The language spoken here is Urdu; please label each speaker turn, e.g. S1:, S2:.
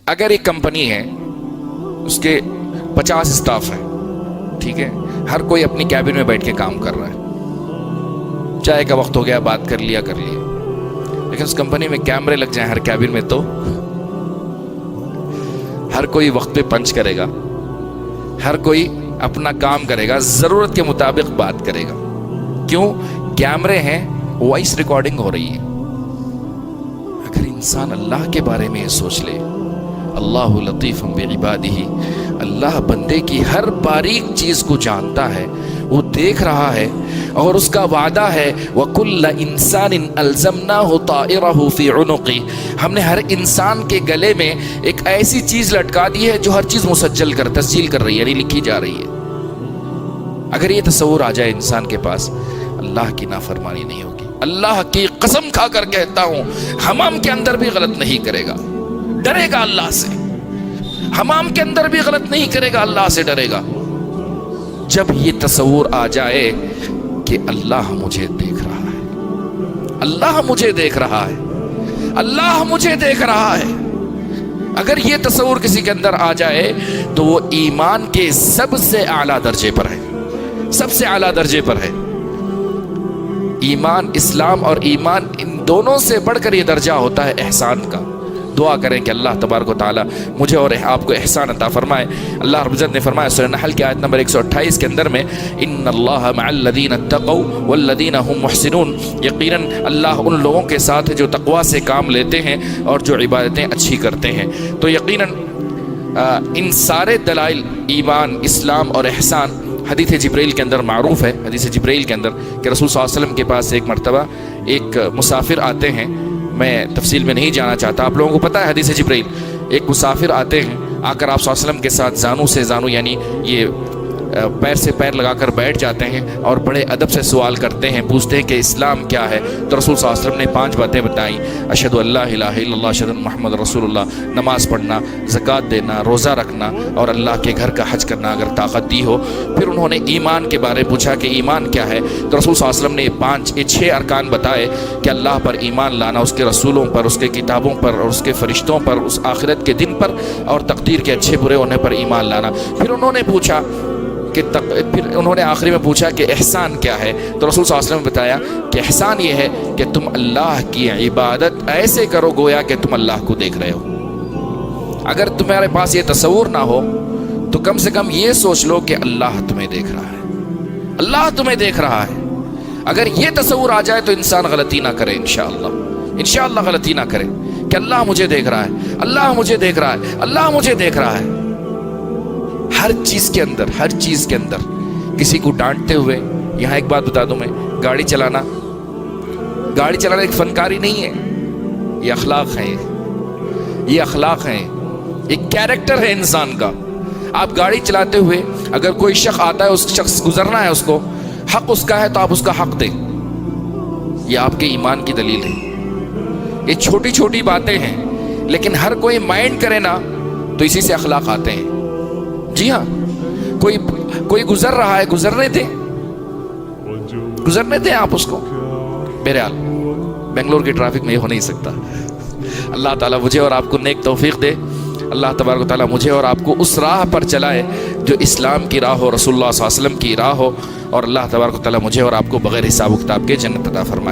S1: اگر ایک کمپنی ہے، اس کے 50 اسٹاف ہیں، ٹھیک ہے، ہر کوئی اپنی کیبن میں بیٹھ کے کام کر رہا ہے، چائے کا وقت ہو گیا، بات کر لیا، لیکن اس کمپنی میں کیمرے لگ جائیں ہر کیبن میں تو ہر کوئی وقت پہ پنچ کرے گا، ہر کوئی اپنا کام کرے گا، ضرورت کے مطابق بات کرے گا. کیوں؟ کیمرے ہیں، وائس ریکارڈنگ ہو رہی ہے. اگر انسان اللہ کے بارے میں یہ سوچ لے، اللہ لطیف بعبادہ، اللہ بندے کی ہر باریک چیز کو جانتا ہے، وہ دیکھ رہا ہے، اور اس کا وعدہ ہے وَكُلَّ إِنسَانٍ أَلْزَمْنَاهُ طَائِرَهُ فِي عُنُقِهِ، ہم نے ہر انسان کے گلے میں ایک ایسی چیز لٹکا دی ہے جو ہر چیز تسجیل کر رہی ہے، یعنی لکھی جا رہی ہے. اگر یہ تصور آ جائے انسان کے پاس، اللہ کی نافرمانی نہیں ہوگی. اللہ کی قسم کھا کر کہتا ہوں، حمام کے اندر بھی غلط نہیں کرے گا، ڈرے گا اللہ سے. حمام کے اندر بھی غلط نہیں کرے گا، اللہ سے ڈرے گا. جب یہ تصور آ جائے کہ اللہ مجھے دیکھ رہا ہے، اللہ مجھے دیکھ رہا ہے، اللہ مجھے دیکھ رہا ہے، اگر یہ تصور کسی کے اندر آ جائے تو وہ ایمان کے سب سے اعلیٰ درجے پر ہے، سب سے اعلیٰ درجے پر ہے. ایمان، اسلام اور ایمان، ان دونوں سے بڑھ کر یہ درجہ ہوتا ہے احسان کا. دعا کریں کہ اللہ تبارک و تعالی مجھے اور آپ کو احسان عطا فرمائے. اللہ رب العزت نے فرمایا سورہ نحل کی آیت نمبر 128 کے اندر میں، ان اللہ مع الذین اتقوا والذین هم محسنون، یقیناً اللہ ان لوگوں کے ساتھ ہے جو تقوی سے کام لیتے ہیں اور جو عبادتیں اچھی کرتے ہیں. تو یقیناً ان سارے دلائل، ایمان، اسلام اور احسان، حدیث جبرائیل کے اندر معروف ہے، حدیث جبرائیل کے اندر کہ رسول صلی اللہ علیہ وسلم کے پاس ایک مرتبہ ایک مسافر آتے ہیں. میں تفصیل میں نہیں جانا چاہتا، آپ لوگوں کو پتہ ہے حدیث جبرائیل. ایک مسافر آتے ہیں، آ کر آپ صلی اللہ علیہ وسلم کے ساتھ زانو سے زانو، یعنی یہ پیر سے پیر لگا کر بیٹھ جاتے ہیں اور بڑے ادب سے سوال کرتے ہیں، پوچھتے ہیں کہ اسلام کیا ہے. تو رسول صلی اللہ علیہ وسلم نے 5 باتیں بتائیں: اشہد ان لا الہ الا اللہ، اشہد ان محمد رسول اللہ، نماز پڑھنا، زکوٰۃ دینا، روزہ رکھنا اور اللہ کے گھر کا حج کرنا اگر طاقت دی ہو. پھر انہوں نے ایمان کے بارے پوچھا کہ ایمان کیا ہے. تو رسول صلی اللہ علیہ وسلم نے یہ 6 ارکان بتائے کہ اللہ پر ایمان لانا، اس کے رسولوں پر، اس کے کتابوں پر اور اس کے فرشتوں پر، اس آخرت کے دن پر اور تقدیر کے اچھے برے ہونے پر ایمان لانا. پھر انہوں نے پوچھا پھر انہوں نے آخری میں پوچھا کہ احسان کیا ہے. تو رسول صلی اللہ علیہ وسلم نے بتایا کہ احسان یہ ہے کہ تم اللہ کی عبادت ایسے کرو گویا کہ تم اللہ کو دیکھ رہے ہو. اگر تمہارے پاس یہ تصور نہ ہو تو کم سے کم یہ سوچ لو کہ اللہ تمہیں دیکھ رہا ہے، اللہ تمہیں دیکھ رہا ہے. اگر یہ تصور آ جائے تو انسان غلطی نہ کرے، انشاءاللہ غلطی نہ کرے کہ اللہ مجھے دیکھ رہا ہے، اللہ مجھے دیکھ رہا ہے، اللہ مجھے دیکھ رہا ہے. ہر چیز کے اندر کسی کو ڈانٹتے ہوئے. یہاں ایک بات بتا دوں میں، گاڑی چلانا ایک فنکاری نہیں ہے، یہ اخلاق ہیں، یہ اخلاق ہیں، ایک کیریکٹر ہے انسان کا. آپ گاڑی چلاتے ہوئے اگر کوئی شخص آتا ہے، اس شخص گزرنا ہے، اس کو حق اس کا ہے تو آپ اس کا حق دیں، یہ آپ کے ایمان کی دلیل ہے. یہ چھوٹی چھوٹی باتیں ہیں، لیکن ہر کوئی مائنڈ کرے نا تو اسی سے اخلاق آتے ہیں. جی ہاں، کوئی گزر رہا ہے، گزرنے دیں آپ اس کو. بہرحال بنگلور کی ٹریفک میں یہ ہو نہیں سکتا. اللہ تعالیٰ مجھے اور آپ کو نیک توفیق دے. اللہ تبارک و تعالیٰ مجھے اور آپ کو اس راہ پر چلائے جو اسلام کی راہ ہو، رسول اللہ صلی اللہ علیہ وسلم کی راہ ہو، اور اللہ تبارک و تعالیٰ مجھے اور آپ کو بغیر حساب و کتاب کے جنت عطا فرمائے.